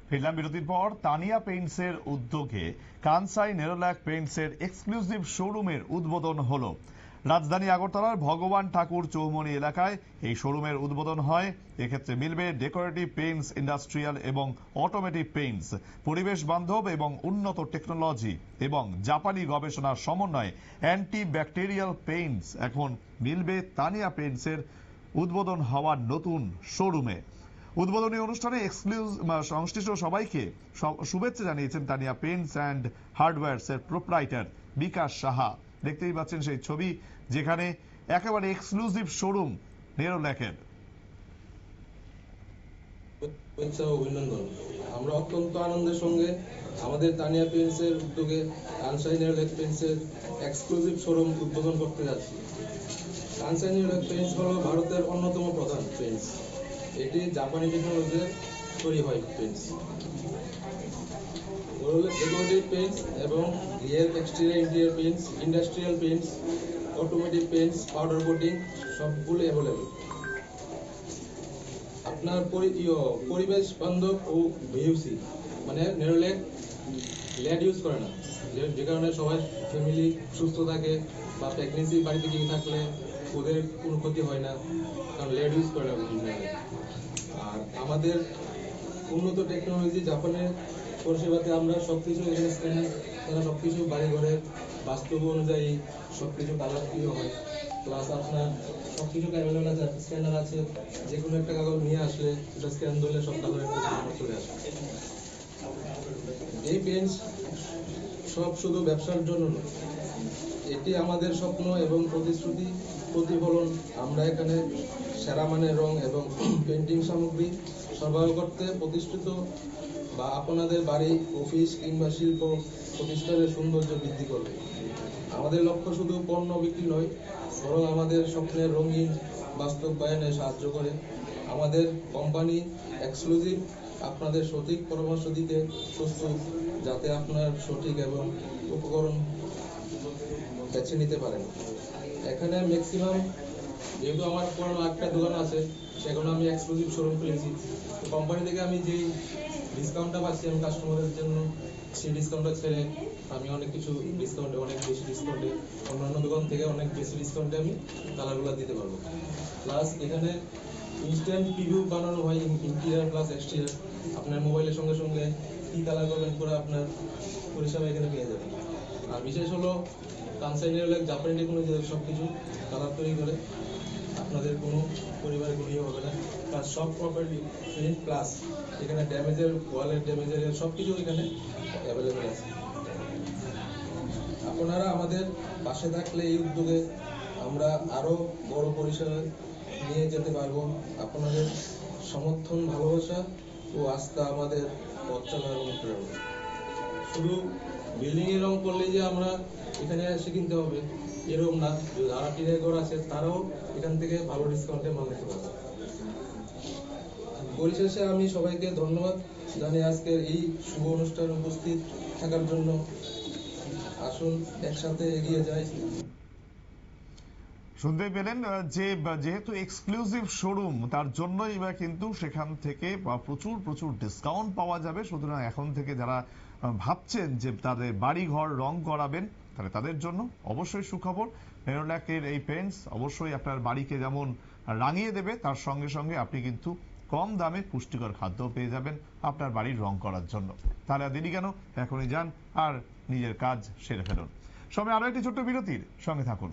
ফিরলাম বিরতির পর। তানিয়া পেইন্টসের উদ্যোগে কানসাই নেরোল্যাক পেইন্টসের এক্সক্লুসিভ শোরুমের উদ্বোধন হলো। রাজধানী আগরতলার ভগবান ঠাকুর চৌমনি এলাকায় এই শোরুমের উদ্বোধন হয়। এক্ষেত্রে মিলবে ডেকোরেটিভ পেইন্টস, ইন্ডাস্ট্রিয়াল এবং অটোমেটিভ পেইন্টস, পরিবেশ বান্ধব এবং উন্নত টেকনোলজি এবং জাপানি গবেষণার সমন্বয়ে অ্যান্টি ব্যাকটেরিয়াল পেইন্টস এখন মিলবে তানিয়া পেইন্টসের উদ্বোধন হওয়ার নতুন শোরুমে। উদ্বোধনী অনুষ্ঠানে সংশ্লিষ্ট সবাইকে শুভেচ্ছা জানিয়েছেন তানিয়া পেইন্টস অ্যান্ড হার্ডওয়্যারস এর প্রোপ্রাইটার বিকাশ সাহা। দেখতেই পাচ্ছেন সেই ছবি, যেখানে একেবারে এক্সক্লুসিভ শোরুম নেরোল্যাকের। অভিনন্দন। আমরা অত্যন্ত আনন্দের সঙ্গে আমাদের তানিয়া পেইন্টসের উদ্যোগে কানসাই নেরোল্যাক পেইন্টসের এক্সক্লুসিভ শোরুম উদ্বোধন করতে যাচ্ছি। কানসাই নেরোল্যাক পেইন্টস হলো ভারতের অন্যতম প্রধান পেইন্টস। এটি জাপানি টেকনোলজিতে তৈরি হয় পেইন্টস। ডেকোরেটিভ পেইন্টস এবং real exterior interior Paints, industrial Paints, automatic Paints, powder coating সবগুলো অ্যাভেলেবল। আপনার পরিবেশ বান্ধব ও ভিউসি মানে নেরোল্যাক লেড ইউজ করে না, যে কারণে সবাই ফ্যামিলি সুস্থ থাকে বা প্রেগনেন্সি বাড়িতে গিয়ে থাকলে ওদের কোনো ক্ষতি হয় না, কারণ লেড ইউজ করে না। আর আমাদের উন্নত টেকনোলজি জাপানের পরিষেবাতে আমরা সবকিছু এখানে স্ক্যানার তারা সবকিছু বাড়ি ঘরের বাস্তব অনুযায়ী সবকিছু কালার প্রিয় হয়। প্লাস আপনার সবকিছু অ্যাভেলেবল আছে, স্ক্যানার আছে, যে কোনো একটা কাগজ নিয়ে আসলে এটা স্ক্যান ধরলে সব কাগজের চলে আসে। এই পেন্স সব শুধু ব্যবসার জন্য নয়, এটি আমাদের স্বপ্ন এবং প্রতিশ্রুতি প্রতিফলন। আমরা এখানে সেরা মানের রং এবং পেন্টিং সামগ্রী সরবরাহ করতে প্রতিষ্ঠিত, বা আপনাদের বাড়ি, অফিস কিংবা শিল্প প্রতিষ্ঠানের সৌন্দর্য বৃদ্ধি করবে। আমাদের লক্ষ্য শুধু পণ্য বিক্রি নয়, বরং আমাদের স্বপ্নের রঙিন বাস্তবায়নে সাহায্য করে। আমাদের কোম্পানি এক্সক্লুসিভ আপনাদের সঠিক পরামর্শ দিতে প্রস্তুত, যাতে আপনার সঠিক এবং উপকরণ বেছে নিতে পারেন। এখানে ম্যাক্সিমাম, যেহেতু আমার পুরনো একটা দোকান আছে, সেখানে আমি এক্সক্লুসিভ শোরুম খুলেছি। কোম্পানি থেকে আমি যেই ডিসকাউন্টটা পাচ্ছি আমি কাস্টমারের জন্য, সেই ডিসকাউন্টটা ছেড়ে আমি অনেক কিছু ডিসকাউন্টে, অনেক বেশি ডিসকাউন্টে, অন্যান্য দোকান থেকে অনেক বেশি ডিসকাউন্টে আমি কালারগুলো দিতে পারবো। প্লাস এখানে ইনস্ট্যান্ট প্রিভিউ বানানো হয়, ইন্টেরিয়র প্লাস এক্সটেরিয়র। আপনার মোবাইলের সঙ্গে সঙ্গে কী কালার করবেন করে আপনার পরিষেবা এখানে পেয়ে যাবেন। আর বিশেষ হলো কানসাই নেরোল্যাক জাপানি টেকনোলজি সব কিছু কালার তৈরি করে, আপনাদের কোনো পরিবারে কোনো ইয়ে হবে না। প্লাস সব প্রপার্টি প্রিন্ট, প্লাস এখানে ড্যামেজের, ওয়ালের ড্যামেজের সব কিছু এখানে অ্যাভেলেবেল আছে। আপনারা আমাদের পাশে থাকলে এই উদ্যোগে আমরা আরও বড় পরিসরে নিয়ে যেতে পারবো। আপনাদের সমর্থন, ভালোবাসা ও আস্থা আমাদের পথ চলার অনুপ্রেরণা। শুধু বিল্ডিংয়ের রং করলেই যে আমরা এখানে এসে কিনতে হবে এরকম না, যারা টিনের ঘর আছে তারাও এখান থেকে ভালো ডিসকাউন্টে মাল নিতে পারবে। পরিশেষে আমি সবাইকে ধন্যবাদ জানাই আজকের এই শুভ অনুষ্ঠানে উপস্থিত থাকার জন্য। আসুন একসাথে এগিয়ে যাই। শুনতে পেলেন যে যেহেতু এক্সক্লুসিভ শোরুম, তার জন্যই বা কিন্তু সেখান থেকে প্রচুর প্রচুর ডিসকাউন্ট পাওয়া যাবে। সুতরাং এখন থেকে যারা ভাবছেন যে তাদের বাড়ি ঘর রং করাবেন, তাহলে তাদের জন্য অবশ্যই সুখবর। নেরোল্যাকের এই পেইন্টস অবশ্যই আপনার বাড়িকে যেমন রাঙিয়ে দেবে, তার সঙ্গে সঙ্গে আপনি কিন্তু কম দামে পুষ্টিকর খাদ্য পেয়ে যাবেন আপনার বাড়ির রং করার জন্য। তাহলে আর দেরি কেন, এখনই যান আর নিজের কাজ সেরে ফেলুন। সবাই আরো একটি ছোট্ট বিরতির সঙ্গে থাকুন।